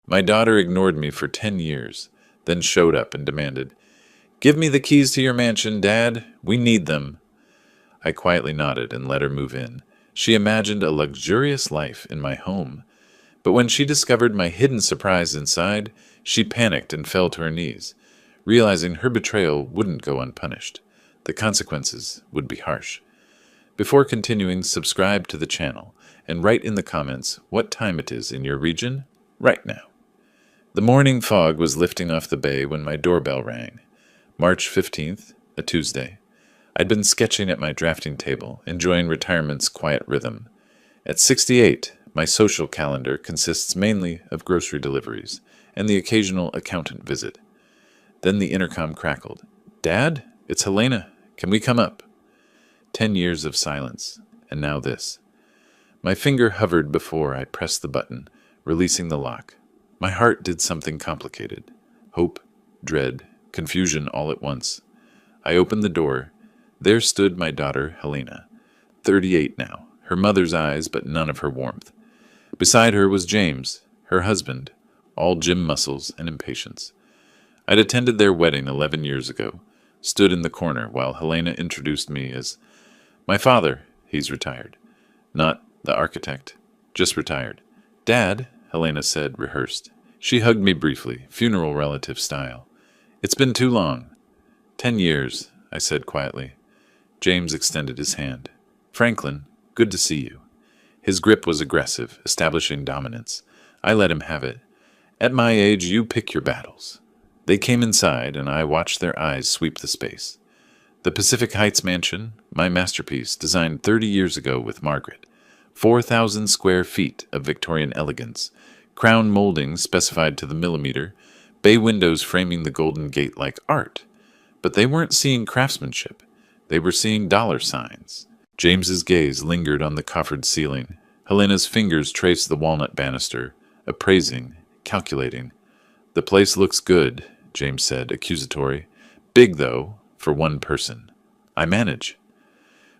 My daughter ignored me for 10 years, then showed up and demanded, "Give me the keys to your mansion, Dad. We need them." I quietly nodded and let her move in. She imagined a luxurious life in my home. But when she discovered my hidden surprise inside, she panicked and fell to her knees, realizing her betrayal wouldn't go unpunished. The consequences would be harsh. Before continuing, subscribe to the channel and write in the comments what time it is in your region right now. The morning fog was lifting off the bay when my doorbell rang. March 15th, a Tuesday. I'd been sketching at my drafting table, enjoying retirement's quiet rhythm. At 68, my social calendar consists mainly of grocery deliveries and the occasional accountant visit. Then the intercom crackled. "Dad, it's Helena. Can we come up?" 10 years of silence, and now this. My finger hovered before I pressed the button, releasing the lock. My heart did something complicated. Hope, dread, confusion all at once. I opened the door. There stood my daughter, Helena, 38 now, her mother's eyes but none of her warmth. Beside her was James, her husband, all gym muscles and impatience. I'd attended their wedding 11 years ago, stood in the corner while Helena introduced me as my father. He's retired. Not the architect, just retired. "Dad," Helena said, rehearsed. She hugged me briefly, funeral relative style. "It's been too long." 10 years, I said quietly. James extended his hand. "Franklin, good to see you." His grip was aggressive, establishing dominance. I let him have it. "At my age, you pick your battles." They came inside, and I watched their eyes sweep the space. The Pacific Heights mansion, my masterpiece, designed 30 years ago with Margaret. 4,000 square feet of Victorian elegance, crown moldings specified to the millimeter, bay windows framing the Golden Gate like art. But they weren't seeing craftsmanship. They were seeing dollar signs. James's gaze lingered on the coffered ceiling. Helena's fingers traced the walnut banister, appraising, calculating. "The place looks good," James said, accusatory. "Big, though, for one person. I manage."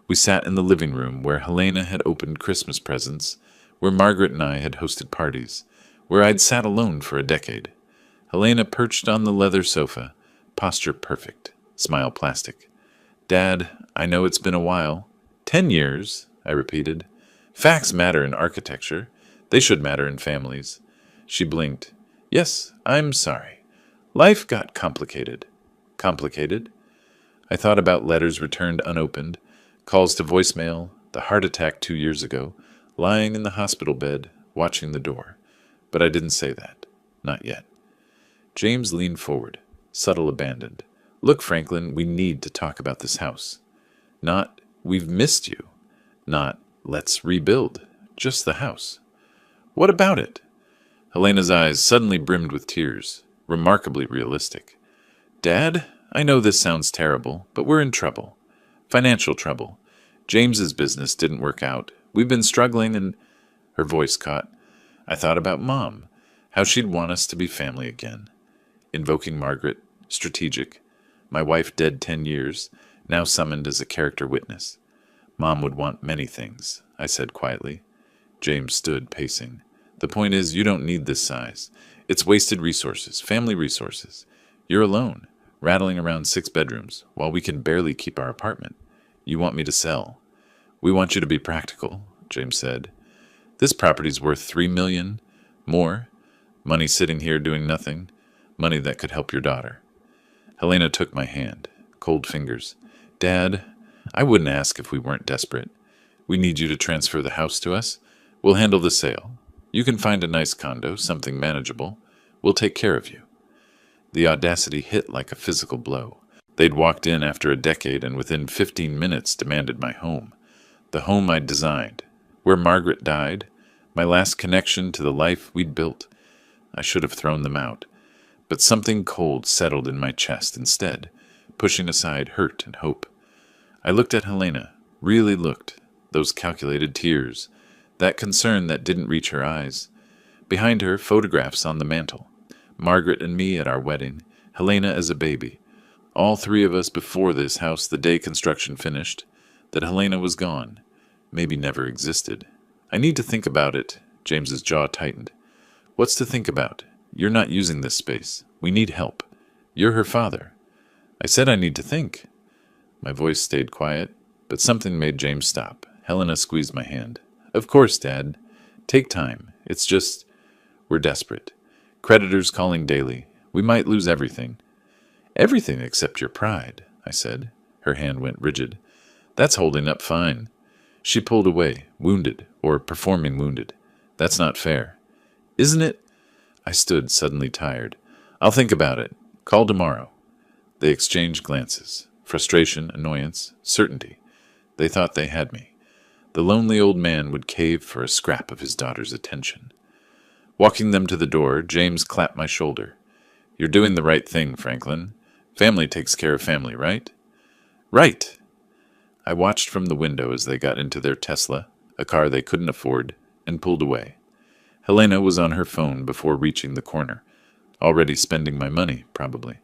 We sat in the living room where Helena had opened Christmas presents, where Margaret and I had hosted parties, where I'd sat alone for a decade. Helena perched on the leather sofa, posture perfect, smile plastic. "Dad, I know it's been a while." 10 years, I repeated. "Facts matter in architecture. They should matter in families." She blinked. "Yes, I'm sorry. Life got complicated." "Complicated?" I thought about letters returned unopened, calls to voicemail, the heart attack 2 years ago, lying in the hospital bed, watching the door. But I didn't say that. Not yet. James leaned forward, subtle abandon. "Look, Franklin, we need to talk about this house. Not, we've missed you. Not, let's rebuild. Just the house." "What about it?" Helena's eyes suddenly brimmed with tears, remarkably realistic. "Dad, I know this sounds terrible, but we're in trouble. Financial trouble. James's business didn't work out. We've been struggling and—" Her voice caught. I thought about Mom, how she'd want us to be family again. Invoking Margaret, strategic. My wife dead 10 years, now summoned as a character witness. Mom would want many things, I said quietly. James stood, pacing. "The point is, you don't need this size. It's wasted resources, family resources. You're alone, rattling around 6 bedrooms, while we can barely keep our apartment. You want me to sell." "We want you to be practical," James said. "This property's worth $3 million. More. Money sitting here doing nothing. Money that could help your daughter." Helena took my hand, cold fingers. "Dad, I wouldn't ask if we weren't desperate. We need you to transfer the house to us. We'll handle the sale. You can find a nice condo, something manageable. We'll take care of you." The audacity hit like a physical blow. They'd walked in after a decade and within 15 minutes demanded my home. The home I'd designed. Where Margaret died. My last connection to the life we'd built. I should have thrown them out. But something cold settled in my chest instead, pushing aside hurt and hope. I looked at Helena, really looked. Those calculated tears. That concern that didn't reach her eyes. Behind her, photographs on the mantel. Margaret and me at our wedding. Helena as a baby. All 3 of us before this house the day construction finished. That Helena was gone. Maybe never existed. "I need to think about it." James's jaw tightened. "What's to think about?" you're not using this space. We need help. You're her father. I said I need to think. My voice stayed quiet, but something made James stop. Helena squeezed my hand. Of course, Dad. Take time. It's just, we're desperate. Creditors calling daily. We might lose everything. Everything except your pride, I said. Her hand went rigid. That's holding up fine. She pulled away, wounded, or performing wounded. That's not fair. Isn't it? I stood, suddenly tired. I'll think about it. Call tomorrow. They exchanged glances. Frustration, annoyance, certainty. They thought they had me. The lonely old man would cave for a scrap of his daughter's attention. Walking them to the door, James clapped my shoulder. You're doing the right thing, Franklin. Family takes care of family, right? Right! I watched from the window as they got into their Tesla, a car they couldn't afford, and pulled away. Helena was on her phone before reaching the corner, already spending my money, probably.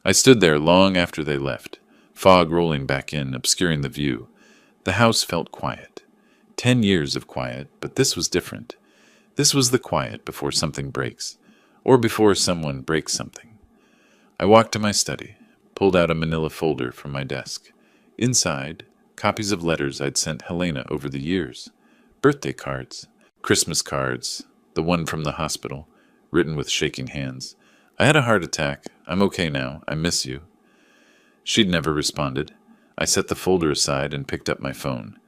I stood there long after they left, fog rolling back in, obscuring the view. The house felt quiet. 10 years of quiet, but this was different. This was the quiet before something breaks, or before someone breaks something. I walked to my study, pulled out a manila folder from my desk. Inside, copies of letters I'd sent Helena over the years. Birthday cards, Christmas cards, the one from the hospital, written with shaking hands. I had a heart attack. I'm okay now. I miss you. She'd never responded. I set the folder aside and picked up my phone.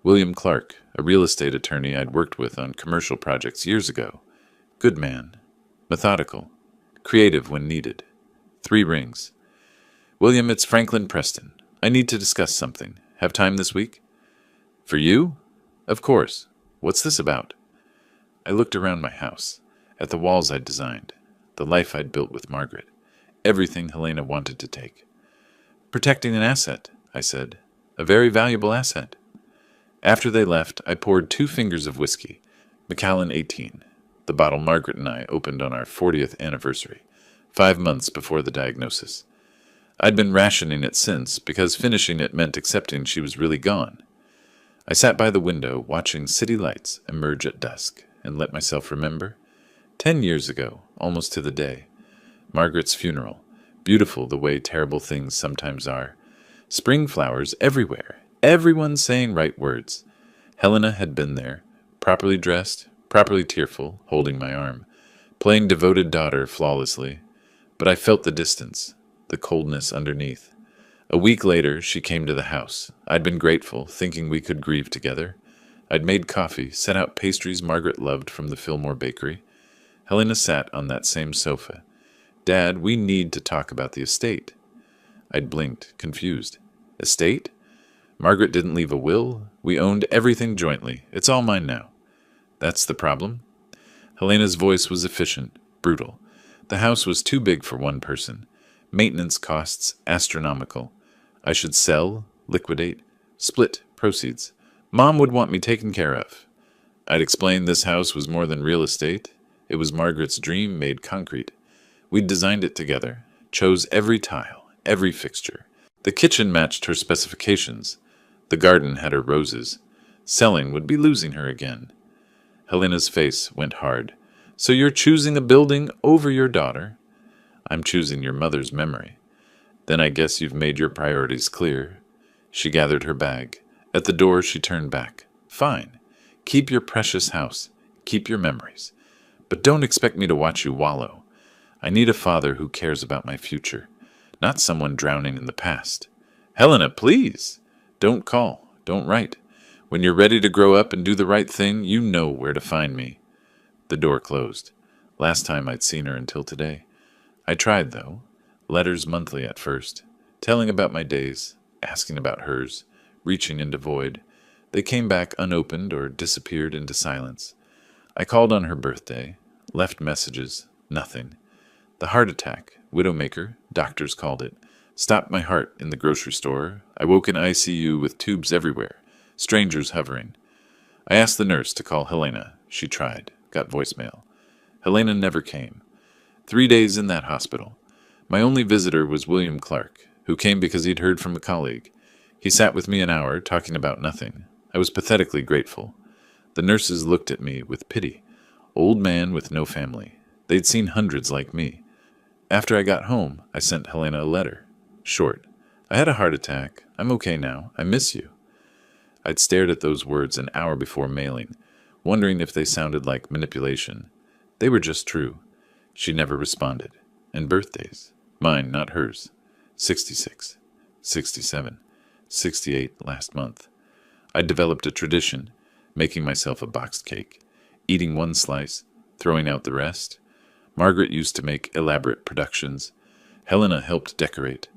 William Clark, a real estate attorney I'd worked with on commercial projects years ago. Good man. Methodical. Creative when needed. 3 rings. William, it's Franklin Preston. I need to discuss something. Have time this week? For you? Of course. What's this about? I looked around my house, at the walls I'd designed, the life I'd built with Margaret, everything Helena wanted to take. Protecting an asset, I said. A very valuable asset. After they left, I poured 2 fingers of whiskey, Macallan 18, the bottle Margaret and I opened on our 40th anniversary, 5 months before the diagnosis. I'd been rationing it since, because finishing it meant accepting she was really gone. I sat by the window, watching city lights emerge at dusk, and let myself remember. 10 years ago, almost to the day. Margaret's funeral, beautiful the way terrible things sometimes are. Spring flowers everywhere, everyone saying right words. Helena had been there, properly dressed, properly tearful, holding my arm, playing devoted daughter flawlessly. But I felt the distance, the coldness underneath. A week later, she came to the house. I'd been grateful, thinking we could grieve together. I'd made coffee, set out pastries Margaret loved from the Fillmore bakery. Helena sat on that same sofa. Dad, we need to talk about the estate. I'd blinked, confused. Estate? Margaret didn't leave a will. We owned everything jointly. It's all mine now. That's the problem? Helena's voice was efficient, brutal. The house was too big for one person. Maintenance costs astronomical. I should sell, liquidate, split proceeds. Mom would want me taken care of. I'd explained this house was more than real estate. It was Margaret's dream made concrete. We'd designed it together, chose every tile, every fixture. The kitchen matched her specifications. The garden had her roses. Selling would be losing her again. Helena's face went hard. So you're choosing a building over your daughter? I'm choosing your mother's memory. Then I guess you've made your priorities clear. She gathered her bag. At the door, she turned back. Fine. Keep your precious house. Keep your memories. But don't expect me to watch you wallow. I need a father who cares about my future, not someone drowning in the past. Helena, please! Don't call. Don't write. When you're ready to grow up and do the right thing, you know where to find me. The door closed. Last time I'd seen her until today. I tried, though. Letters monthly at first. Telling about my days, asking about hers, reaching into void. They came back unopened or disappeared into silence. I called on her birthday, left messages, nothing. The heart attack, widowmaker, doctors called it, stopped my heart in the grocery store. I woke in ICU with tubes everywhere, strangers hovering. I asked the nurse to call Helena. She tried, got voicemail. Helena never came. 3 days in that hospital. My only visitor was William Clark, who came because he'd heard from a colleague. He sat with me an hour, talking about nothing. I was pathetically grateful. The nurses looked at me with pity. Old man with no family. They'd seen hundreds like me. After I got home, I sent Helena a letter. Short. I had a heart attack. I'm okay now. I miss you. I'd stared at those words an hour before mailing, wondering if they sounded like manipulation. They were just true. She never responded. And birthdays. Mine, not hers. 66, 67, 68 last month. I'd developed a tradition, making myself a boxed cake, eating one slice, throwing out the rest. Margaret used to make elaborate productions. Helena helped decorate.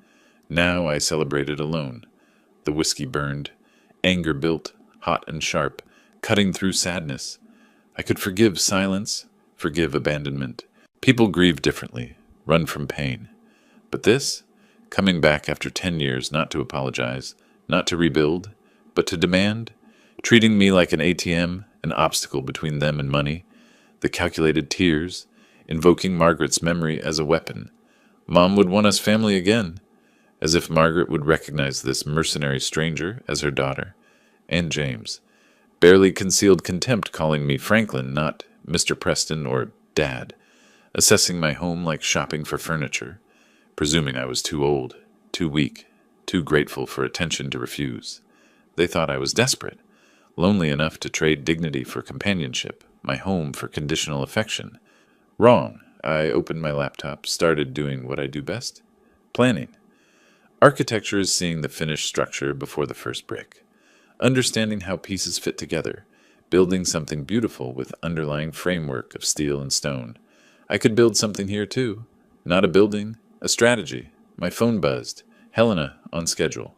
Now I celebrated alone. The whiskey burned. Anger built, hot and sharp, cutting through sadness. I could forgive silence, forgive abandonment. People grieve differently, run from pain. But this, coming back after 10 years not to apologize, not to rebuild, but to demand, treating me like an ATM, an obstacle between them and money, the calculated tears, invoking Margaret's memory as a weapon. Mom would want us family again, as if Margaret would recognize this mercenary stranger as her daughter, and James. Barely concealed contempt calling me Franklin, not Mr. Preston or Dad, assessing my home like shopping for furniture, presuming I was too old, too weak, too grateful for attention to refuse. They thought I was desperate, lonely enough to trade dignity for companionship, my home for conditional affection. Wrong. I opened my laptop, started doing what I do best, planning. Architecture is seeing the finished structure before the first brick, understanding how pieces fit together, building something beautiful with underlying framework of steel and stone. I could build something here too. Not a building, a strategy. My phone buzzed. Helena, on schedule.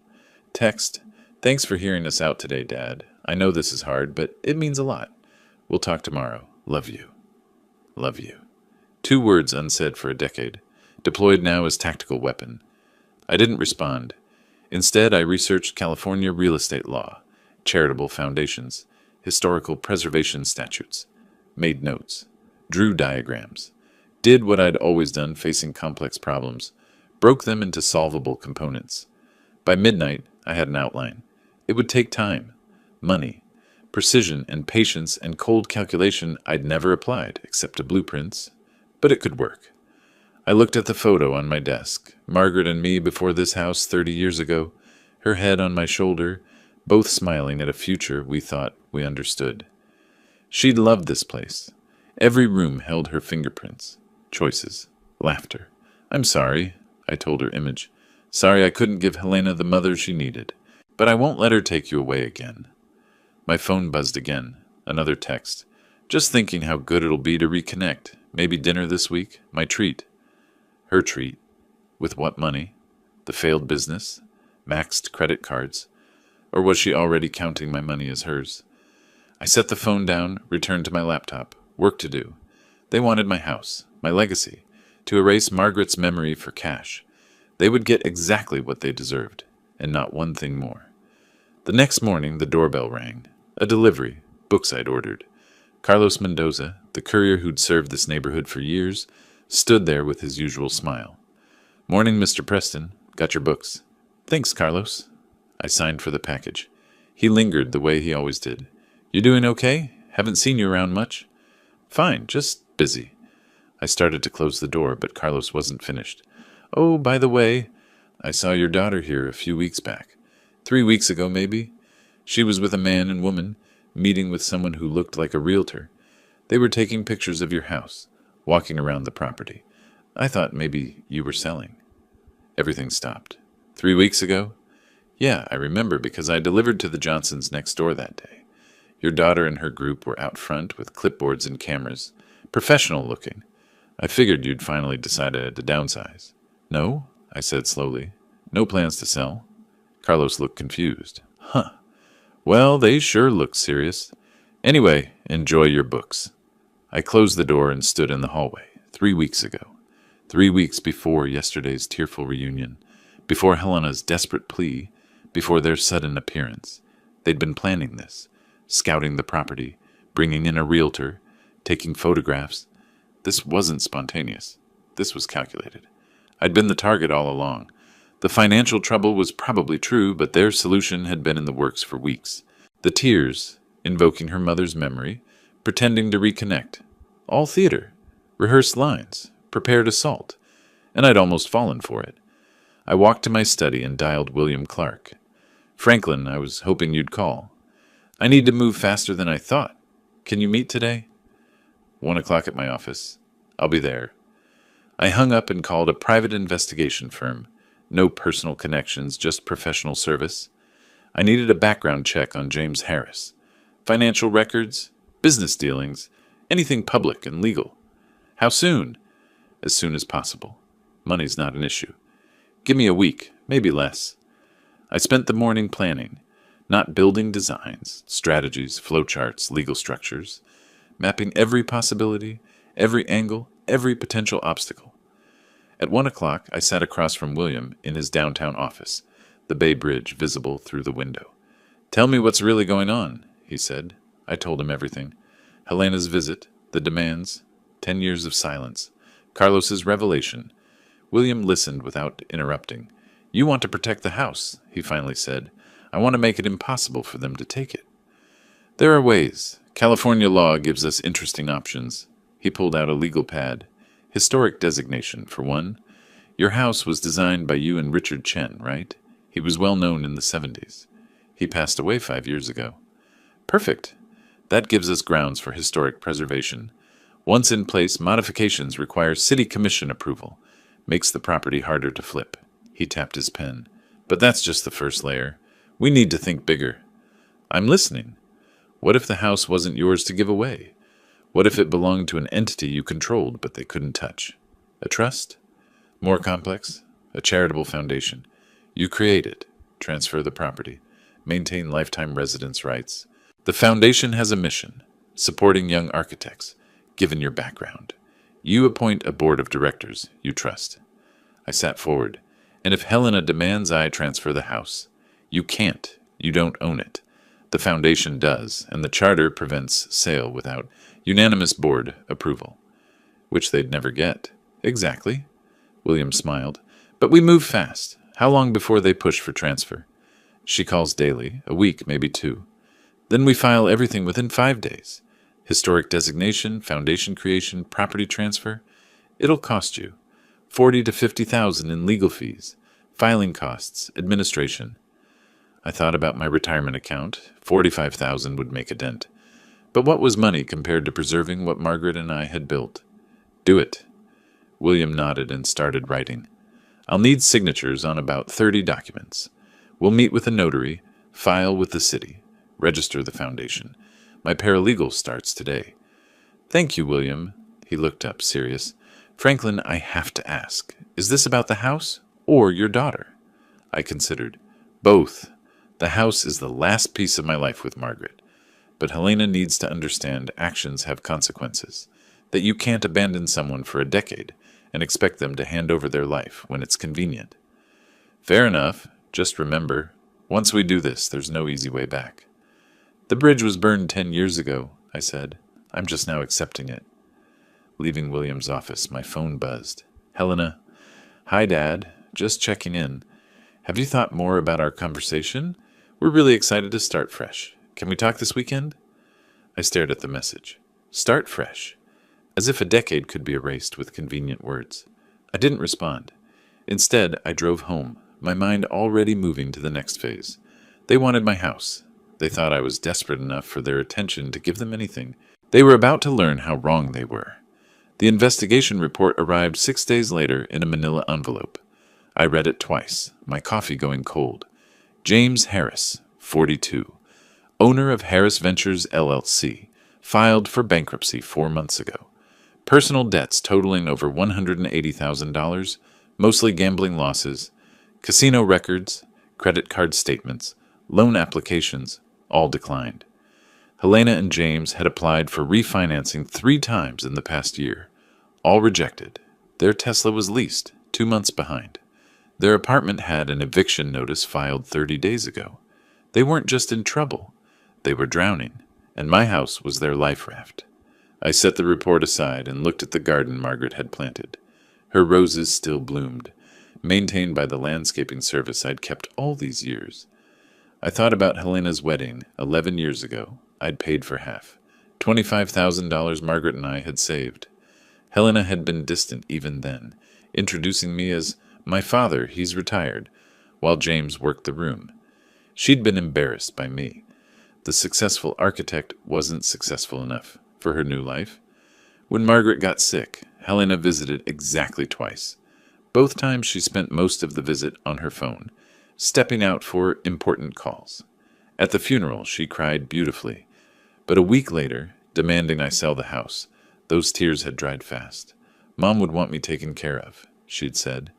Text, thanks for hearing us out today, Dad. I know this is hard, but it means a lot. We'll talk tomorrow. Love you. Love you. 2 words unsaid for a decade, deployed now as tactical weapon. I didn't respond. Instead, I researched California real estate law, charitable foundations, historical preservation statutes, made notes, drew diagrams, did what I'd always done facing complex problems, broke them into solvable components. By midnight, I had an outline. It would take time, money, precision and patience and cold calculation I'd never applied except to blueprints, but it could work. I looked at the photo on my desk, Margaret and me before this house 30 years ago, her head on my shoulder, both smiling at a future we thought we understood. She'd loved this place. Every room held her fingerprints, choices, laughter. I'm sorry, I told her image. Sorry I couldn't give Helena the mother she needed, but I won't let her take you away again. My phone buzzed again, another text. Just thinking how good it'll be to reconnect. Maybe dinner this week, my treat. Her treat. With what money? The failed business? Maxed credit cards? Or was she already counting my money as hers? I set the phone down, returned to my laptop. Work to do. They wanted my house, my legacy, to erase Margaret's memory for cash. They would get exactly what they deserved, and not one thing more. The next morning, the doorbell rang. A delivery, books I'd ordered. Carlos Mendoza, the courier who'd served this neighborhood for years, stood there with his usual smile. Morning, Mr. Preston. Got your books. Thanks, Carlos. I signed for the package. He lingered the way he always did. You doing okay? Haven't seen you around much. Fine, just busy. I started to close the door, but Carlos wasn't finished. Oh, by the way, I saw your daughter here a few weeks back. 3 weeks ago, maybe. She was with a man and woman, meeting with someone who looked like a realtor. They were taking pictures of your house, walking around the property. I thought maybe you were selling. Everything stopped. 3 weeks ago? Yeah, I remember because I delivered to the Johnsons next door that day. Your daughter and her group were out front with clipboards and cameras, professional looking. I figured you'd finally decided to downsize. No, I said slowly. No plans to sell. Carlos looked confused. Huh. Well, they sure looked serious. Anyway, enjoy your books. I closed the door and stood in the hallway. 3 weeks ago. 3 weeks before yesterday's tearful reunion, before Helena's desperate plea, before their sudden appearance. They'd been planning this, scouting the property, bringing in a realtor, taking photographs. This wasn't spontaneous. This was calculated. I'd been the target all along. The financial trouble was probably true, but their solution had been in the works for weeks. The tears, invoking her mother's memory, pretending to reconnect. All theater. rehearsed lines, prepared assault, and I'd almost fallen for it. I walked to my study and dialed William Clark. Franklin, I was hoping you'd call. I need to move faster than I thought. Can you meet today? 1 o'clock at my office. I'll be there. I hung up and called a private investigation firm. No personal connections, just professional service. I needed a background check on James Harris. Financial records, business dealings, anything public and legal. How soon? As soon as possible. Money's not an issue. Give me a week, maybe less. I spent the morning planning, not building designs, strategies, flowcharts, legal structures, mapping every possibility, every angle, every potential obstacle. At 1 o'clock, I sat across from William in his downtown office, the Bay Bridge visible through the window. Tell me what's really going on, he said. I told him everything. Helena's visit, the demands, 10 years of silence, Carlos's revelation. William listened without interrupting. You want to protect the house, he finally said. I want to make it impossible for them to take it. There are ways. California law gives us interesting options. He pulled out a legal pad. Historic designation, for one. Your house was designed by you and Richard Chen, right? He was well known in the 70s. He passed away 5 years ago. Perfect. That gives us grounds for historic preservation. Once in place, modifications require city commission approval. Makes the property harder to flip. He tapped his pen. But that's just the first layer. We need to think bigger. I'm listening. What if the house wasn't yours to give away? What if it belonged to an entity you controlled but they couldn't touch? A trust? More complex? A charitable foundation. You create it, transfer the property, maintain lifetime residence rights. The foundation has a mission, supporting young architects, given your background. You appoint a board of directors you trust. I sat forward. And if Helena demands I transfer the house, you can't. You don't own it. The foundation does, and the charter prevents sale without unanimous board approval, which they'd never get. Exactly. William smiled. But we move fast. How long before they push for transfer? She calls daily, a week, maybe 2. Then we file everything within 5 days. Historic designation, foundation creation, property transfer. It'll cost you $40,000 to $50,000 in legal fees, filing costs, administration. I thought about my retirement account. $45,000 would make a dent. But what was money compared to preserving what Margaret and I had built? Do it. William nodded and started writing. I'll need signatures on about 30 documents. We'll meet with a notary, file with the city, register the foundation. My paralegal starts today. Thank you, William. He looked up, serious. Franklin, I have to ask, is this about the house or your daughter? I considered. Both. The house is the last piece of my life with Margaret. But Helena needs to understand actions have consequences, that you can't abandon someone for a decade and expect them to hand over their life when it's convenient. Fair enough. Just remember, once we do this, there's no easy way back. The bridge was burned 10 years ago, I said. I'm just now accepting it. Leaving William's office, my phone buzzed. Helena. Hi, Dad. Just checking in. Have you thought more about our conversation? We're really excited to start fresh. Can we talk this weekend? I stared at the message. Start fresh. As if a decade could be erased with convenient words. I didn't respond. Instead, I drove home, my mind already moving to the next phase. They wanted my house. They thought I was desperate enough for their attention to give them anything. They were about to learn how wrong they were. The investigation report arrived 6 days later in a manila envelope. I read it twice, my coffee going cold. James Harris, 42, owner of Harris Ventures, LLC, filed for bankruptcy 4 months ago. Personal debts totaling over $180,000, mostly gambling losses, casino records, credit card statements, loan applications, all declined. Helena and James had applied for refinancing 3 times in the past year. All rejected. Their Tesla was leased, 2 months behind. Their apartment had an eviction notice filed 30 days ago. They weren't just in trouble. They were drowning, and my house was their life raft. I set the report aside and looked at the garden Margaret had planted. Her roses still bloomed, maintained by the landscaping service I'd kept all these years. I thought about Helena's wedding 11 years ago. I'd paid for half. $25,000 Margaret and I had saved. Helena had been distant even then, introducing me as my father, he's retired, while James worked the room. She'd been embarrassed by me. The successful architect wasn't successful enough for her new life. When Margaret got sick, Helena visited exactly twice. Both times she spent most of the visit on her phone, stepping out for important calls. At the funeral, she cried beautifully, but a week later, demanding I sell the house, those tears had dried fast. Mom would want me taken care of, she'd said.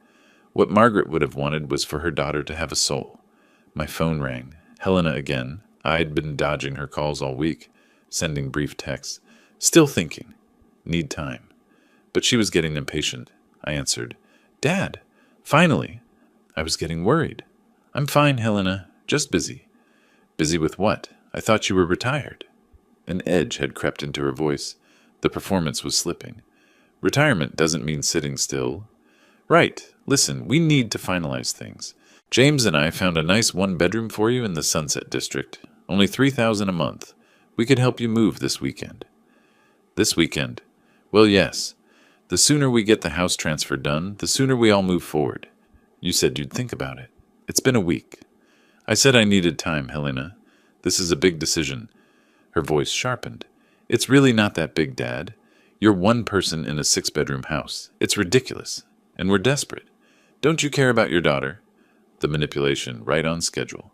What Margaret would have wanted was for her daughter to have a soul. My phone rang. Helena again. I'd been dodging her calls all week, sending brief texts. Still thinking. Need time. But she was getting impatient. I answered, Dad, finally. I was getting worried. I'm fine, Helena. Just busy. Busy with what? I thought you were retired. An edge had crept into her voice. The performance was slipping. Retirement doesn't mean sitting still. Right. Listen, we need to finalize things. James and I found a nice one-bedroom for you in the Sunset District. Only $3,000 a month. We could help you move this weekend. This weekend? Well, yes. The sooner we get the house transfer done, the sooner we all move forward. You said you'd think about it. It's been a week. I said I needed time, Helena. This is a big decision. Her voice sharpened. It's really not that big, Dad. You're one person in a 6-bedroom house. It's ridiculous. And we're desperate. Don't you care about your daughter? The manipulation, right on schedule.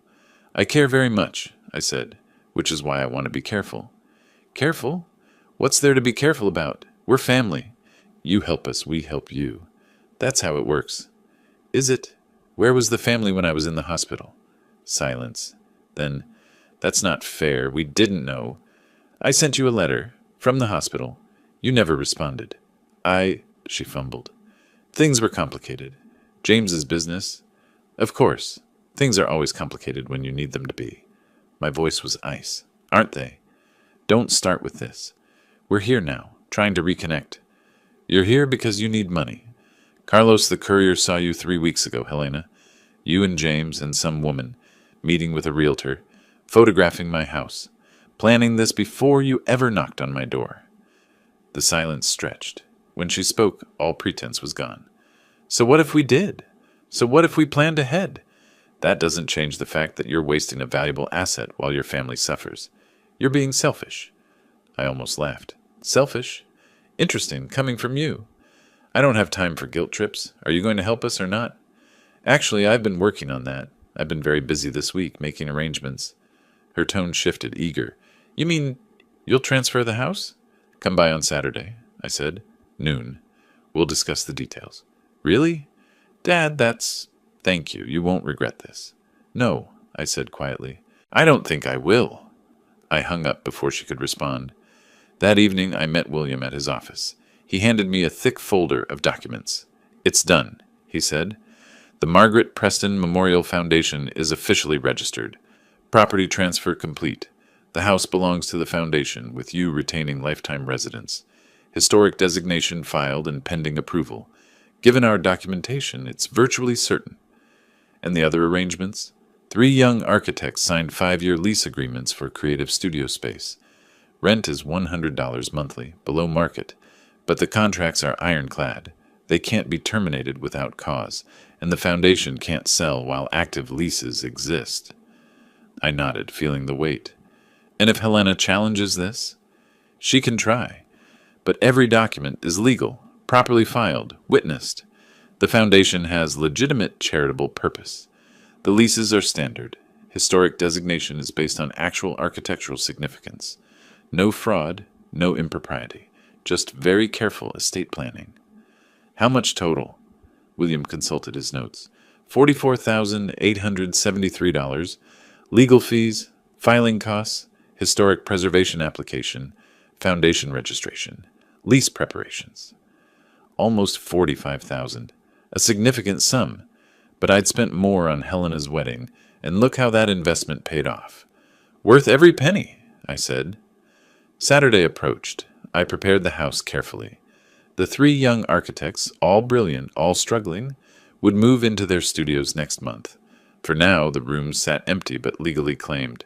I care very much, I said, which is why I want to be careful. Careful? What's there to be careful about? We're family. You help us, we help you. That's how it works. Is it? Where was the family when I was in the hospital? Silence. Then, that's not fair. We didn't know. I sent you a letter from the hospital. You never responded. She fumbled. Things were complicated. James's business. Of course. Things are always complicated when you need them to be. My voice was ice. Aren't they? Don't start with this. We're here now, trying to reconnect. You're here because you need money. Carlos the courier saw you 3 weeks ago, Helena. You and James and some woman, meeting with a realtor, photographing my house, planning this before you ever knocked on my door. The silence stretched. When she spoke, all pretense was gone. So what if we did? So what if we planned ahead? That doesn't change the fact that you're wasting a valuable asset while your family suffers. You're being selfish. I almost laughed. Selfish? Interesting, coming from you. I don't have time for guilt trips. Are you going to help us or not? Actually, I've been working on that. I've been very busy this week, making arrangements. Her tone shifted, eager. You mean you'll transfer the house? Come by on Saturday, I said. Noon. We'll discuss the details. Really? Dad, Thank you. You won't regret this. No, I said quietly. I don't think I will. I hung up before she could respond. That evening, I met William at his office. He handed me a thick folder of documents. It's done, he said. The Margaret Preston Memorial Foundation is officially registered. Property transfer complete. The house belongs to the foundation, with you retaining lifetime residence. Historic designation filed and pending approval. Given our documentation, it's virtually certain. And the other arrangements? 3 young architects signed 5-year lease agreements for creative studio space. Rent is $100 monthly, below market, but the contracts are ironclad. They can't be terminated without cause, and the foundation can't sell while active leases exist. I nodded, feeling the weight. And if Helena challenges this? She can try. But every document is legal, properly filed, witnessed. The foundation has legitimate charitable purpose. The leases are standard. Historic designation is based on actual architectural significance. No fraud, no impropriety. Just very careful estate planning. How much total? William consulted his notes. $44,873. Legal fees, filing costs, historic preservation application, foundation registration, lease preparations. Almost $45,000. A significant sum, but I'd spent more on Helena's wedding, and look how that investment paid off. Worth every penny, I said. Saturday approached. I prepared the house carefully. The 3 young architects, all brilliant, all struggling, would move into their studios next month. For now, the rooms sat empty but legally claimed.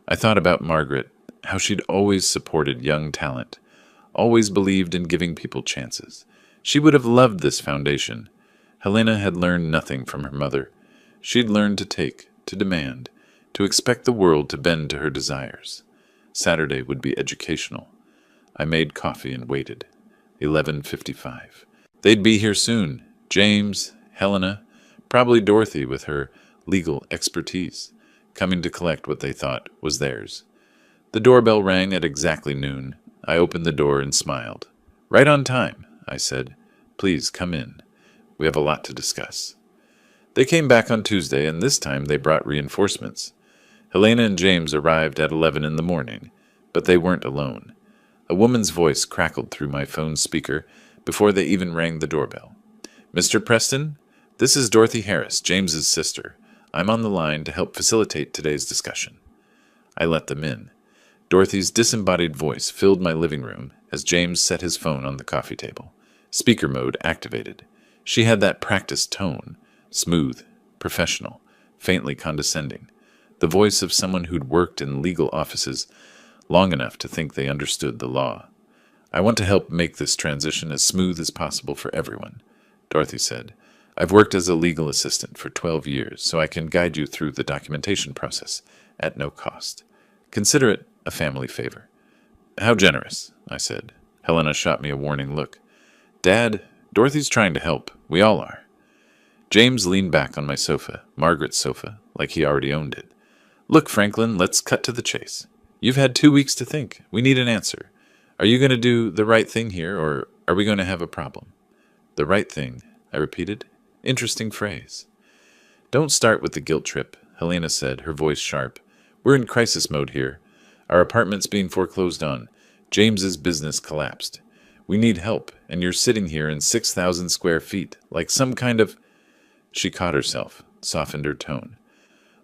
I thought about Margaret, how she'd always supported young talent, always believed in giving people chances. She would have loved this foundation. Helena had learned nothing from her mother. She'd learned to take, to demand, to expect the world to bend to her desires. Saturday would be educational. I made coffee and waited. 11:55. They'd be here soon. James, Helena, probably Dorothy with her legal expertise, coming to collect what they thought was theirs. The doorbell rang at exactly noon. I opened the door and smiled. "Right on time," I said. "Please come in. We have a lot to discuss." They came back on Tuesday, and this time they brought reinforcements. Helena and James arrived at 11 in the morning, but they weren't alone. A woman's voice crackled through my phone speaker before they even rang the doorbell. "Mr. Preston, this is Dorothy Harris, James's sister. I'm on the line to help facilitate today's discussion." I let them in. Dorothy's disembodied voice filled my living room as James set his phone on the coffee table. Speaker mode activated. She had that practiced tone, smooth, professional, faintly condescending, the voice of someone who'd worked in legal offices long enough to think they understood the law. "I want to help make this transition as smooth as possible for everyone," Dorothy said. "I've worked as a legal assistant for 12 years, so I can guide you through the documentation process at no cost. Consider it a family favor." "How generous," I said. Helena shot me a warning look. "Dad, Dorothy's trying to help. We all are." James leaned back on my sofa, Margaret's sofa, like he already owned it. "Look, Franklin, let's cut to the chase. You've had 2 weeks to think. We need an answer. Are you going to do the right thing here, or are we going to have a problem?" "The right thing," I repeated. Interesting phrase. "Don't start with the guilt trip," Helena said, her voice sharp. "We're in crisis mode here. Our apartment's being foreclosed on. James's business collapsed. We need help, and you're sitting here in 6,000 square feet, like some kind of—" She caught herself, softened her tone.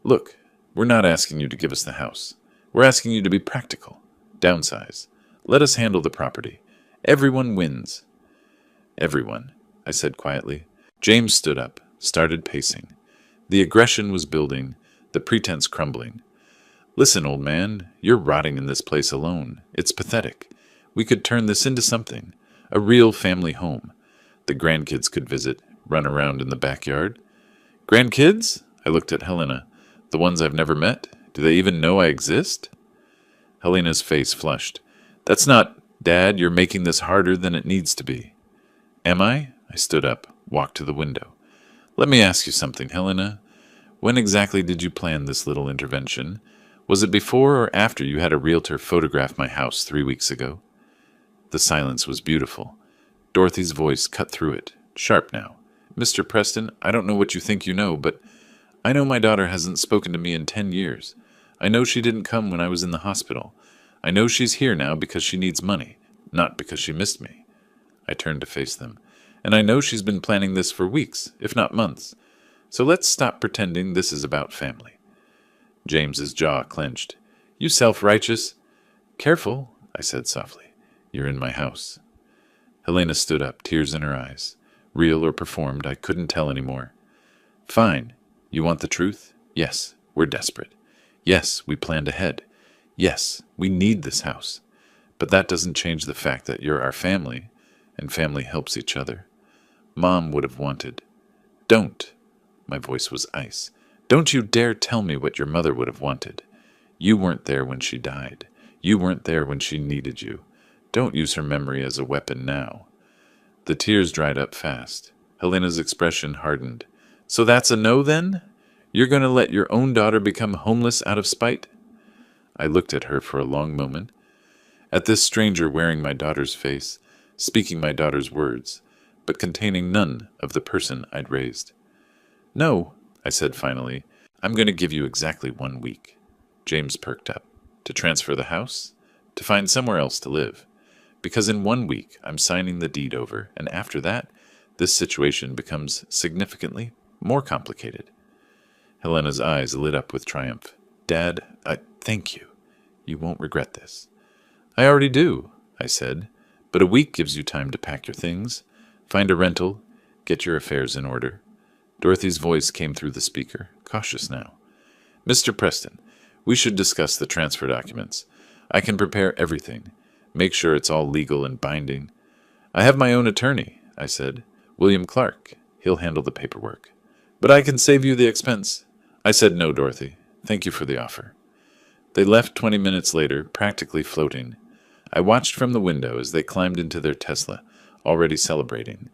"Look, we're not asking you to give us the house. We're asking you to be practical. Downsize. Let us handle the property. Everyone wins." "Everyone," I said quietly. James stood up, started pacing. The aggression was building, the pretense crumbling. "Listen, old man, you're rotting in this place alone. It's pathetic. We could turn this into something, a real family home. The grandkids could visit, run around in the backyard." "Grandkids?" I looked at Helena. "The ones I've never met? Do they even know I exist?" Helena's face flushed. "That's not— Dad, you're making this harder than it needs to be." "Am I?" I stood up, walked to the window. "Let me ask you something, Helena. When exactly did you plan this little intervention? Was it before or after you had a realtor photograph my house 3 weeks ago?" The silence was beautiful. Dorothy's voice cut through it, sharp now. "Mr. Preston, I don't know what you think you know, but I know my daughter hasn't spoken to me in 10 years. I know she didn't come when I was in the hospital. I know she's here now because she needs money, not because she missed me." I turned to face them. "And I know she's been planning this for weeks, if not months. So let's stop pretending this is about family." James's jaw clenched. "You self-righteous—" "Careful," I said softly. "You're in my house." Helena stood up, tears in her eyes. Real or performed, I couldn't tell anymore. "Fine. You want the truth? Yes, we're desperate. Yes, we planned ahead. Yes, we need this house. But that doesn't change the fact that you're our family, and family helps each other. Mom would have wanted—" "Don't." My voice was ice. "Don't you dare tell me what your mother would have wanted. You weren't there when she died. You weren't there when she needed you. Don't use her memory as a weapon now." The tears dried up fast. Helena's expression hardened. "So that's a no, then? You're going to let your own daughter become homeless out of spite?" I looked at her for a long moment, at this stranger wearing my daughter's face, speaking my daughter's words, but containing none of the person I'd raised. "No," I said finally. "I'm going to give you exactly 1 week." James perked up. "To transfer the house? To find somewhere else to live? Because in 1 week I'm signing the deed over, and after that, this situation becomes significantly more complicated." Helena's eyes lit up with triumph. "Dad, thank you. You won't regret this." "I already do," I said. "But a week gives you time to pack your things, find a rental, get your affairs in order." Dorothy's voice came through the speaker, cautious now. "Mr. Preston, we should discuss the transfer documents. I can prepare everything. Make sure it's all legal and binding. I have my own attorney, I said. William Clark. He'll handle the paperwork. But I can save you the expense. I said no, Dorothy. Thank you for the offer. They left 20 minutes later, practically floating. I watched from the window as they climbed into their Tesla, already celebrating.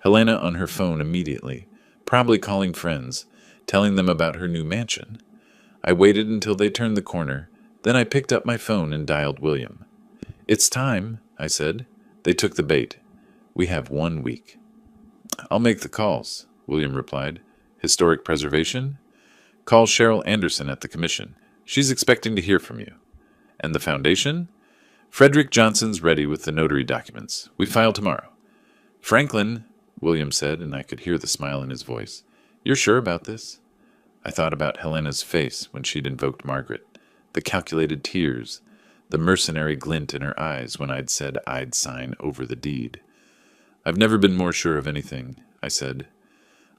Helena on her phone immediately, probably calling friends, telling them about her new mansion. I waited until they turned the corner, then I picked up my phone and dialed William. It's time, I said. They took the bait. We have 1 week. I'll make the calls, William replied. Historic preservation? Call Cheryl Anderson at the commission. She's expecting to hear from you. And the foundation? Frederick Johnson's ready with the notary documents. We file tomorrow. Franklin, William said, and I could hear the smile in his voice. You're sure about this? I thought about Helena's face when she'd invoked Margaret, the calculated tears, the mercenary glint in her eyes when I'd said I'd sign over the deed. I've never been more sure of anything, I said.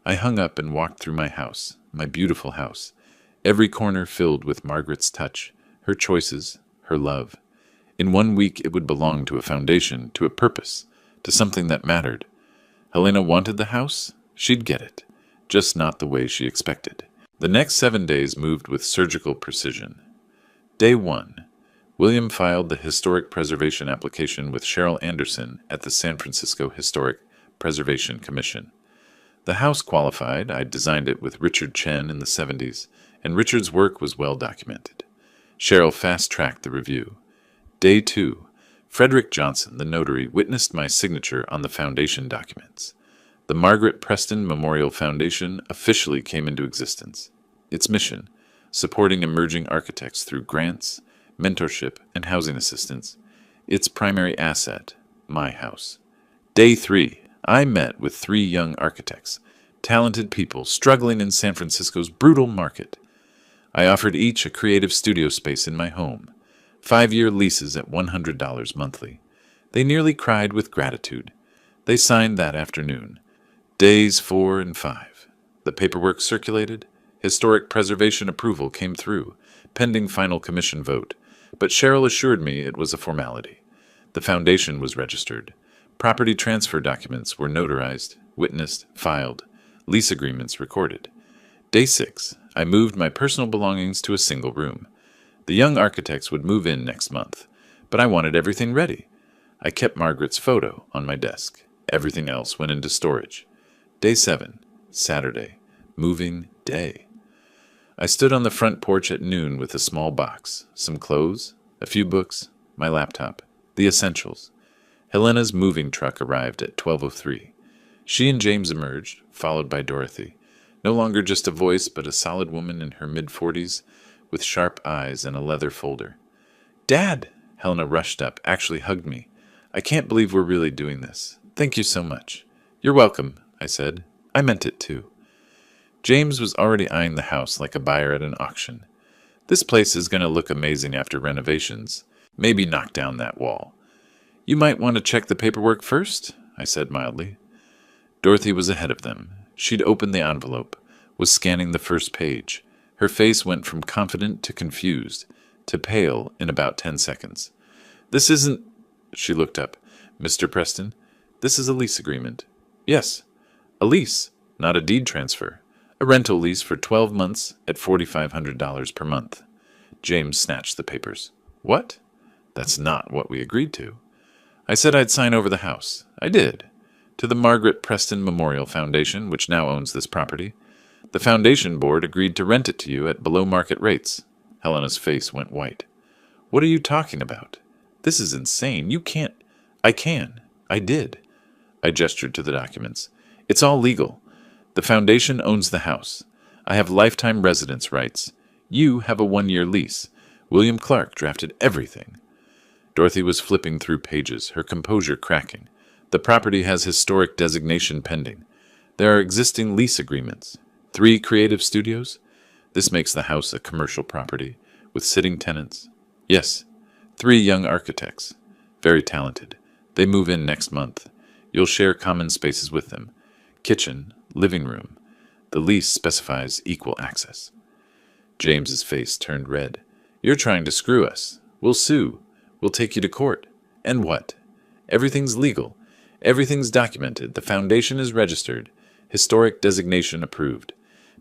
I hung up and walked through my house, my beautiful house, every corner filled with Margaret's touch, her choices, her love. In 1 week it would belong to a foundation, to a purpose, to something that mattered. Helena wanted the house? She'd get it, just not the way she expected. The next 7 days moved with surgical precision. Day 1. William filed the Historic Preservation application with Cheryl Anderson at the San Francisco Historic Preservation Commission. The house qualified. I'd designed it with Richard Chen in the 70s, and Richard's work was well documented. Cheryl fast-tracked the review. Day 2. Frederick Johnson, the notary, witnessed my signature on the foundation documents. The Margaret Preston Memorial Foundation officially came into existence. Its mission, supporting emerging architects through grants, mentorship, and housing assistance. Its primary asset, my house. Day 3. I met with 3 young architects, talented people struggling in San Francisco's brutal market. I offered each a creative studio space in my home, 5-year leases at $100 monthly. They nearly cried with gratitude. They signed that afternoon. Days 4 and 5. The paperwork circulated. Historic preservation approval came through, pending final commission vote. But Cheryl assured me it was a formality. The foundation was registered. Property transfer documents were notarized, witnessed, filed, lease agreements recorded. Day 6. I moved my personal belongings to a single room. The young architects would move in next month, but I wanted everything ready. I kept Margaret's photo on my desk. Everything else went into storage. Day 7. Saturday. Moving day. I stood on the front porch at noon with a small box, some clothes, a few books, my laptop, the essentials. Helena's moving truck arrived at 12:03. She and James emerged, followed by Dorothy, no longer just a voice but a solid woman in her mid-40s with sharp eyes and a leather folder. Dad! Helena rushed up, actually hugged me. I can't believe we're really doing this. Thank you so much. You're welcome, I said. I meant it too. James was already eyeing the house like a buyer at an auction. This place is going to look amazing after renovations. Maybe knock down that wall. You might want to check the paperwork first, I said mildly. Dorothy was ahead of them. She'd opened the envelope, was scanning the first page. Her face went from confident to confused, to pale in about 10 seconds. This isn't... She looked up. Mr. Preston, this is a lease agreement. Yes, a lease, not a deed transfer. A rental lease for 12 months at $4,500 per month. James snatched the papers. What? That's not what we agreed to. I said I'd sign over the house. I did. To the Margaret Preston Memorial Foundation, which now owns this property. The foundation board agreed to rent it to you at below market rates. Helena's face went white. What are you talking about? This is insane. You can't... I can. I did. I gestured to the documents. It's all legal. The foundation owns the house. I have lifetime residence rights. You have a 1-year lease. William Clark drafted everything. Dorothy was flipping through pages, her composure cracking. The property has historic designation pending. There are existing lease agreements. 3 creative studios. This makes the house a commercial property, with sitting tenants. Yes, 3 young architects. Very talented. They move in next month. You'll share common spaces with them. Kitchen, living room. The lease specifies equal access. James's face turned red. You're trying to screw us. We'll sue. We'll take you to court. And what? Everything's legal. Everything's documented. The foundation is registered. Historic designation approved.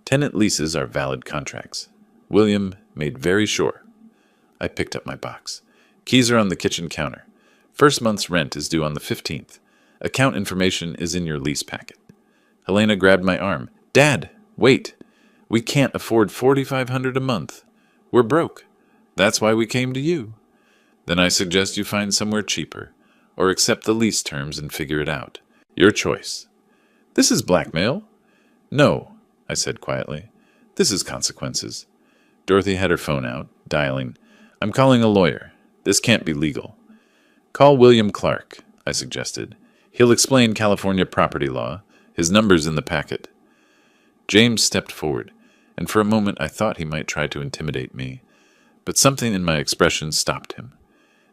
Tenant leases are valid contracts. William made very sure. I picked up my box. Keys are on the kitchen counter. First month's rent is due on the 15th. Account information is in your lease packet. Helena grabbed my arm. Dad, wait. We can't afford $4,500 a month. We're broke. That's why we came to you. Then I suggest you find somewhere cheaper, or accept the lease terms and figure it out. Your choice. This is blackmail. No, I said quietly. This is consequences. Dorothy had her phone out, dialing. I'm calling a lawyer. This can't be legal. Call William Clark, I suggested. He'll explain California property law. His number's in the packet. James stepped forward, and for a moment I thought he might try to intimidate me, but something in my expression stopped him.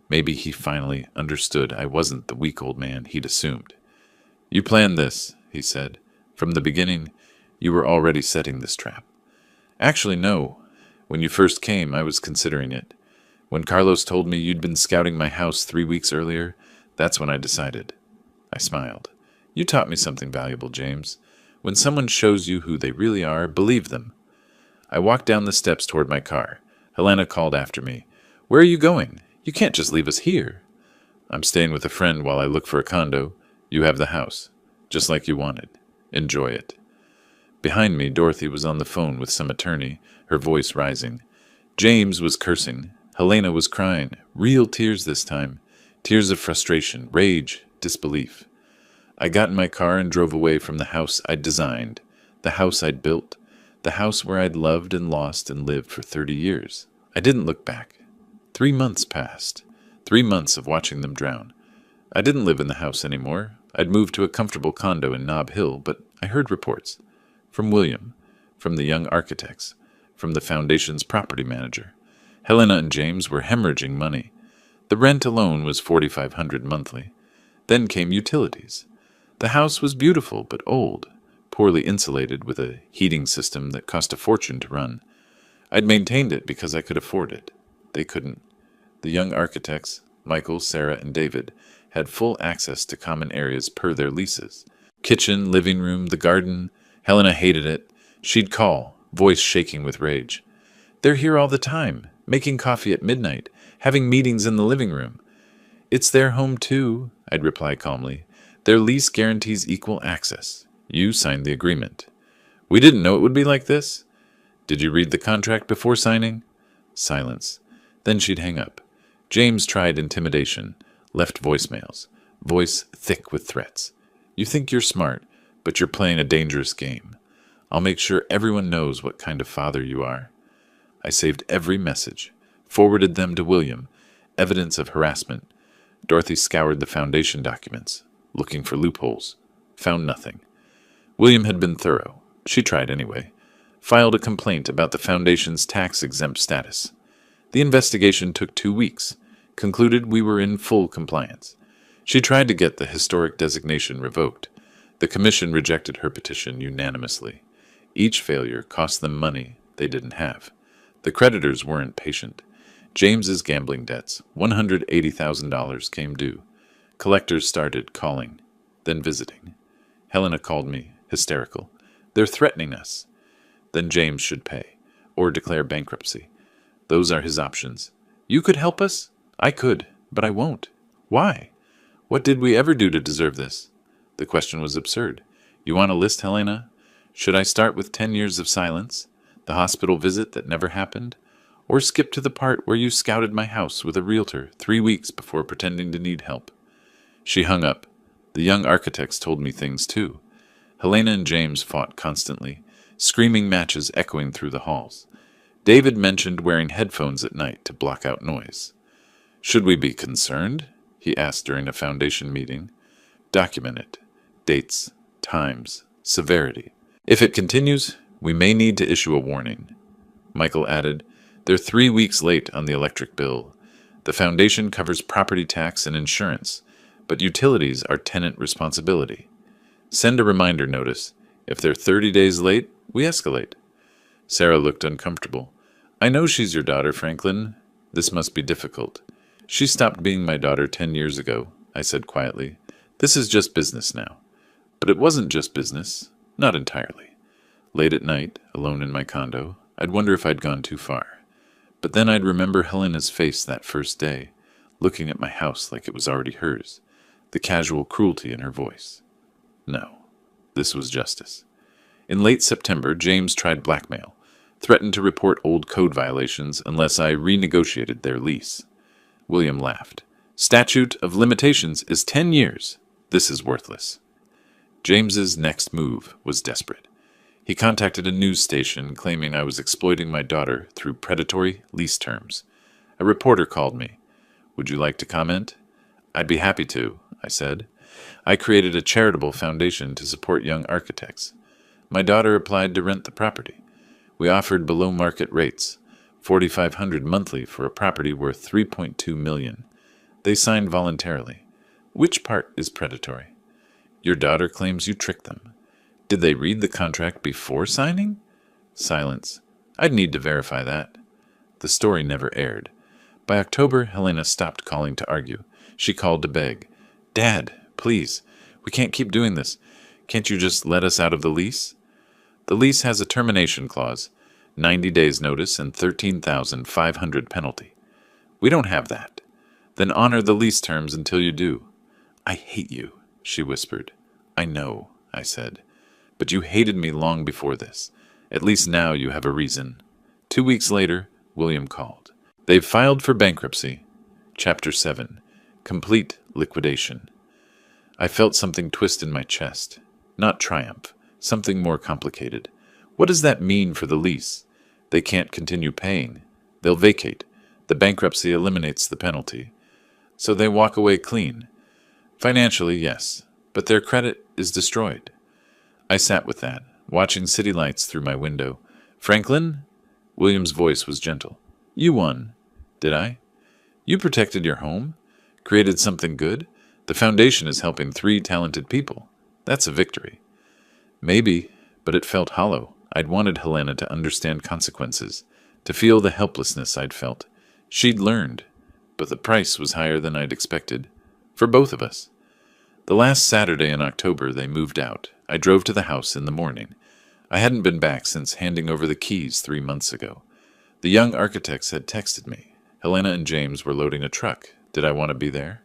Maybe he finally understood I wasn't the weak old man he'd assumed. You planned this, he said. From the beginning, you were already setting this trap. Actually, no. When you first came, I was considering it. When Carlos told me you'd been scouting my house 3 weeks earlier, that's when I decided. I smiled. You taught me something valuable, James. When someone shows you who they really are, believe them. I walked down the steps toward my car. Helena called after me. Where are you going? You can't just leave us here. I'm staying with a friend while I look for a condo. You have the house, just like you wanted. Enjoy it. Behind me, Dorothy was on the phone with some attorney, her voice rising. James was cursing. Helena was crying. Real tears this time. Tears of frustration, rage, disbelief. I got in my car and drove away from the house I'd designed, the house I'd built, the house where I'd loved and lost and lived for 30 years. I didn't look back. 3 months passed. 3 months of watching them drown. I didn't live in the house anymore. I'd moved to a comfortable condo in Nob Hill, but I heard reports. From William, from the young architects, from the foundation's property manager. Helena and James were hemorrhaging money. The rent alone was $4,500 monthly. Then came utilities. The house was beautiful but old, poorly insulated with a heating system that cost a fortune to run. I'd maintained it because I could afford it. They couldn't. The young architects, Michael, Sarah, and David, had full access to common areas per their leases. Kitchen, living room, the garden. Helena hated it. She'd call, voice shaking with rage. They're here all the time, making coffee at midnight, having meetings in the living room. It's their home too, I'd reply calmly. Their lease guarantees equal access. You signed the agreement. We didn't know it would be like this. Did you read the contract before signing? Silence. Then she'd hang up. James tried intimidation, left voicemails, voice thick with threats. You think you're smart, but you're playing a dangerous game. I'll make sure everyone knows what kind of father you are. I saved every message, forwarded them to William, evidence of harassment. Dorothy scoured the foundation documents, looking for loopholes. Found nothing. William had been thorough. She tried anyway. Filed a complaint about the foundation's tax-exempt status. The investigation took 2 weeks. Concluded we were in full compliance. She tried to get the historic designation revoked. The commission rejected her petition unanimously. Each failure cost them money they didn't have. The creditors weren't patient. James's gambling debts, $180,000, came due. Collectors started calling, then visiting. Helena called me, hysterical. They're threatening us. Then James should pay, or declare bankruptcy. Those are his options. You could help us? I could, but I won't. Why? What did we ever do to deserve this? The question was absurd. You want a list, Helena? Should I start with 10 years of silence, the hospital visit that never happened, or skip to the part where you scouted my house with a realtor 3 weeks before pretending to need help? She hung up. The young architects told me things too. Helena and James fought constantly, screaming matches echoing through the halls. David mentioned wearing headphones at night to block out noise. Should we be concerned? He asked during a foundation meeting. Document it. Dates, times, severity. If it continues, we may need to issue a warning. Michael added, they're 3 weeks late on the electric bill. The foundation covers property tax and insurance, but utilities are tenant responsibility. Send a reminder notice. If they're 30 days late, we escalate. Sarah looked uncomfortable. I know she's your daughter, Franklin. This must be difficult. She stopped being my daughter 10 years ago, I said quietly. This is just business now. But it wasn't just business. Not entirely. Late at night, alone in my condo, I'd wonder if I'd gone too far. But then I'd remember Helena's face that first day, looking at my house like it was already hers, the casual cruelty in her voice. No, this was justice. In late September, James tried blackmail, threatened to report old code violations unless I renegotiated their lease. William laughed. Statute of limitations is 10 years. This is worthless. James's next move was desperate. He contacted a news station claiming I was exploiting my daughter through predatory lease terms. A reporter called me. Would you like to comment? I'd be happy to, I said. I created a charitable foundation to support young architects. My daughter applied to rent the property. We offered below-market rates, $4,500 monthly for a property worth $3.2 million. They signed voluntarily. Which part is predatory? Your daughter claims you tricked them. Did they read the contract before signing? Silence. I'd need to verify that. The story never aired. By October, Helena stopped calling to argue. She called to beg. Dad, please, we can't keep doing this. Can't you just let us out of the lease? The lease has a termination clause, 90 days notice and $13,500 penalty. We don't have that. Then honor the lease terms until you do. I hate you, she whispered. I know, I said. But you hated me long before this. At least now you have a reason. 2 weeks later, William called. They've filed for bankruptcy. Chapter 7. Complete liquidation. I felt something twist in my chest. Not triumph. Something more complicated. What does that mean for the lease? They can't continue paying. They'll vacate. The bankruptcy eliminates the penalty. So they walk away clean. Financially, yes, but their credit is destroyed. I sat with that, watching city lights through my window. Franklin? William's voice was gentle. You won. Did I? You protected your home? Created something good? The foundation is helping 3 talented people. That's a victory. Maybe, but it felt hollow. I'd wanted Helena to understand consequences, to feel the helplessness I'd felt. She'd learned, but the price was higher than I'd expected. For both of us. The last Saturday in October, they moved out. I drove to the house in the morning. I hadn't been back since handing over the keys 3 months ago. The young architects had texted me. Helena and James were loading a truck. Did I want to be there?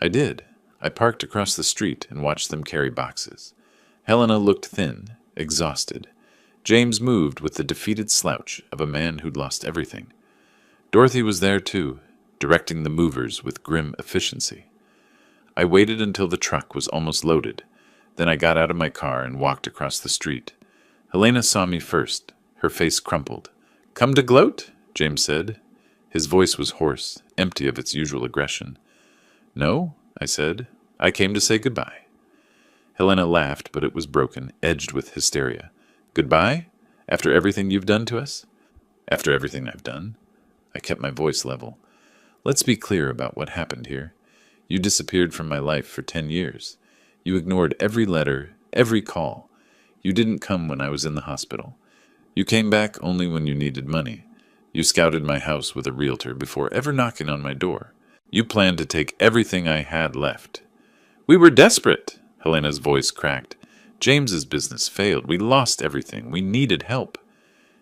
I did. I parked across the street and watched them carry boxes. Helena looked thin, exhausted. James moved with the defeated slouch of a man who'd lost everything. Dorothy was there too, directing the movers with grim efficiency. I waited until the truck was almost loaded. Then I got out of my car and walked across the street. Helena saw me first. Her face crumpled. Come to gloat? James said. His voice was hoarse, empty of its usual aggression. No, I said. I came to say goodbye. Helena laughed, but it was broken, edged with hysteria. Goodbye? After everything you've done to us? After everything I've done? I kept my voice level. Let's be clear about what happened here. You disappeared from my life for 10 years. You ignored every letter, every call. You didn't come when I was in the hospital. You came back only when you needed money. You scouted my house with a realtor before ever knocking on my door. You planned to take everything I had left. We were desperate, Helena's voice cracked. James's business failed. We lost everything. We needed help.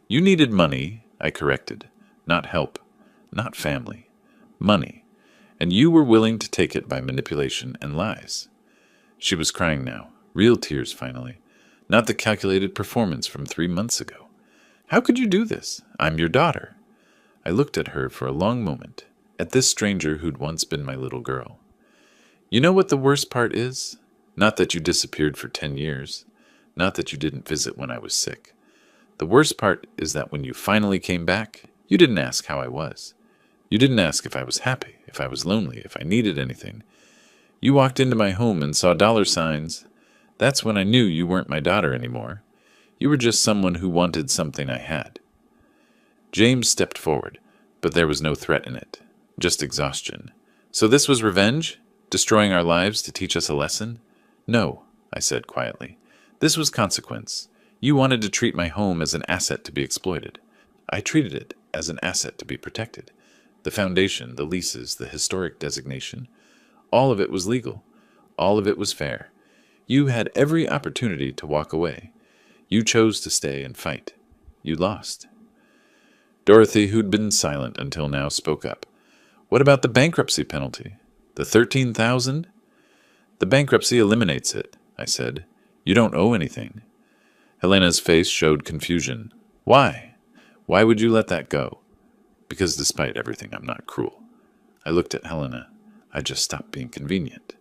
You needed money, I corrected. Not help. Not family. Money. And you were willing to take it by manipulation and lies. She was crying now. Real tears, finally. Not the calculated performance from 3 months ago. How could you do this? I'm your daughter. I looked at her for a long moment, at this stranger who'd once been my little girl. You know what the worst part is? Not that you disappeared for 10 years. Not that you didn't visit when I was sick. The worst part is that when you finally came back, you didn't ask how I was. You didn't ask if I was happy, if I was lonely, if I needed anything. You walked into my home and saw dollar signs. That's when I knew you weren't my daughter anymore. You were just someone who wanted something I had. James stepped forward, but there was no threat in it, just exhaustion. So this was revenge? Destroying our lives to teach us a lesson? No, I said quietly. This was consequence. You wanted to treat my home as an asset to be exploited. I treated it as an asset to be protected. The foundation, the leases, the historic designation. All of it was legal. All of it was fair. You had every opportunity to walk away. You chose to stay and fight. You lost. Dorothy, who'd been silent until now, spoke up. What about the bankruptcy penalty? The 13,000? The bankruptcy eliminates it, I said. You don't owe anything. Helena's face showed confusion. Why? Why would you let that go? Because despite everything, I'm not cruel. I looked at Helena. I just stopped being convenient.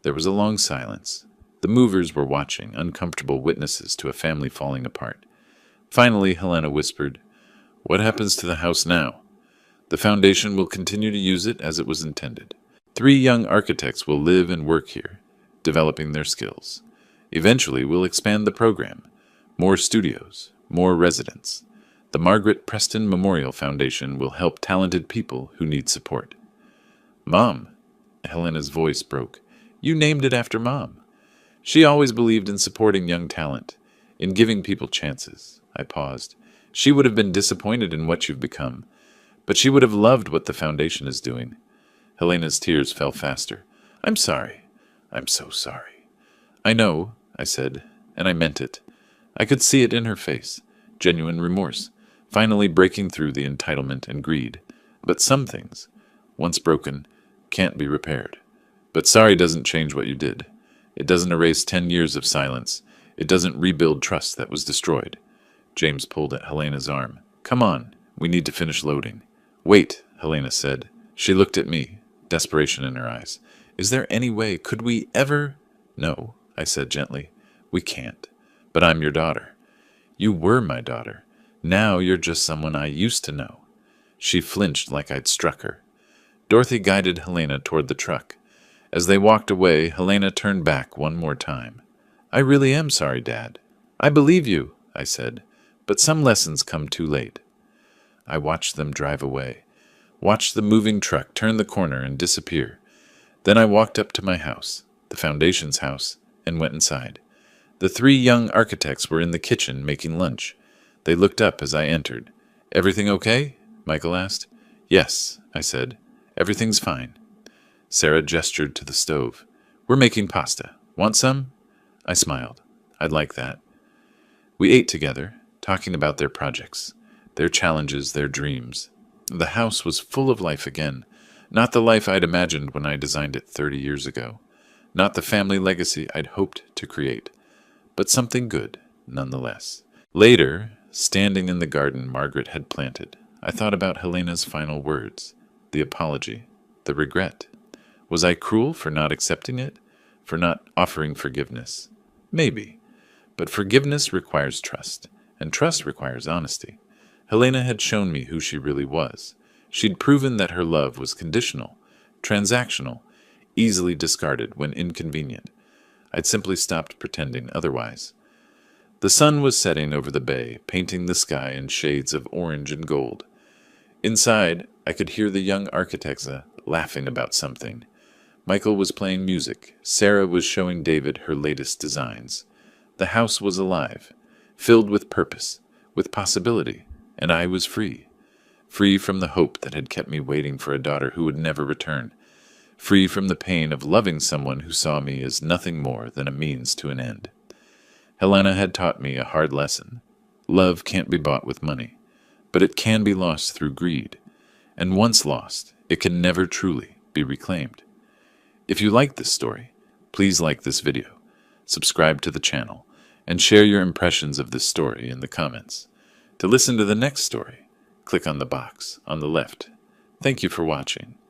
There was a long silence. The movers were watching, uncomfortable witnesses to a family falling apart. Finally, Helena whispered, What happens to the house now? The foundation will continue to use it as it was intended. 3 young architects will live and work here, developing their skills. Eventually, we'll expand the program. More studios, more residents. The Margaret Preston Memorial Foundation will help talented people who need support. Mom, Helena's voice broke. You named it after Mom. She always believed in supporting young talent, in giving people chances. I paused. She would have been disappointed in what you've become, but she would have loved what the foundation is doing. Helena's tears fell faster. I'm sorry. I'm so sorry. I know, I said, and I meant it. I could see it in her face. Genuine remorse, finally breaking through the entitlement and greed. But some things, once broken, can't be repaired. But sorry doesn't change what you did. It doesn't erase 10 years of silence. It doesn't rebuild trust that was destroyed. James pulled at Helena's arm. Come on, we need to finish loading. Wait, Helena said. She looked at me, desperation in her eyes. Is there any way, could we ever? No, I said gently. We can't. But I'm your daughter. You were my daughter. Now you're just someone I used to know. She flinched like I'd struck her. Dorothy guided Helena toward the truck. As they walked away, Helena turned back one more time. I really am sorry, Dad. I believe you, I said, but some lessons come too late. I watched them drive away, watched the moving truck turn the corner and disappear. Then I walked up to my house, the foundation's house, and went inside. The 3 young architects were in the kitchen making lunch. They looked up as I entered. Everything okay? Michael asked. Yes, I said. Everything's fine. Sarah gestured to the stove. We're making pasta. Want some? I smiled. I'd like that. We ate together, talking about their projects, their challenges, their dreams. The house was full of life again, not the life I'd imagined when I designed it 30 years ago, not the family legacy I'd hoped to create, but something good, nonetheless. Later, standing in the garden Margaret had planted, I thought about Helena's final words, the apology, the regret. Was I cruel for not accepting it, for not offering forgiveness? Maybe, but forgiveness requires trust, and trust requires honesty. Helena had shown me who she really was. She'd proven that her love was conditional, transactional, easily discarded when inconvenient. I'd simply stopped pretending otherwise. The sun was setting over the bay, painting the sky in shades of orange and gold. Inside, I could hear the young architects laughing about something. Michael was playing music. Sarah was showing David her latest designs. The house was alive, filled with purpose, with possibility, and I was free. Free from the hope that had kept me waiting for a daughter who would never return. Free from the pain of loving someone who saw me as nothing more than a means to an end. Helena had taught me a hard lesson. Love can't be bought with money, but it can be lost through greed. And once lost, it can never truly be reclaimed. If you like this story, please like this video, subscribe to the channel, and share your impressions of this story in the comments. To listen to the next story, click on the box on the left. Thank you for watching.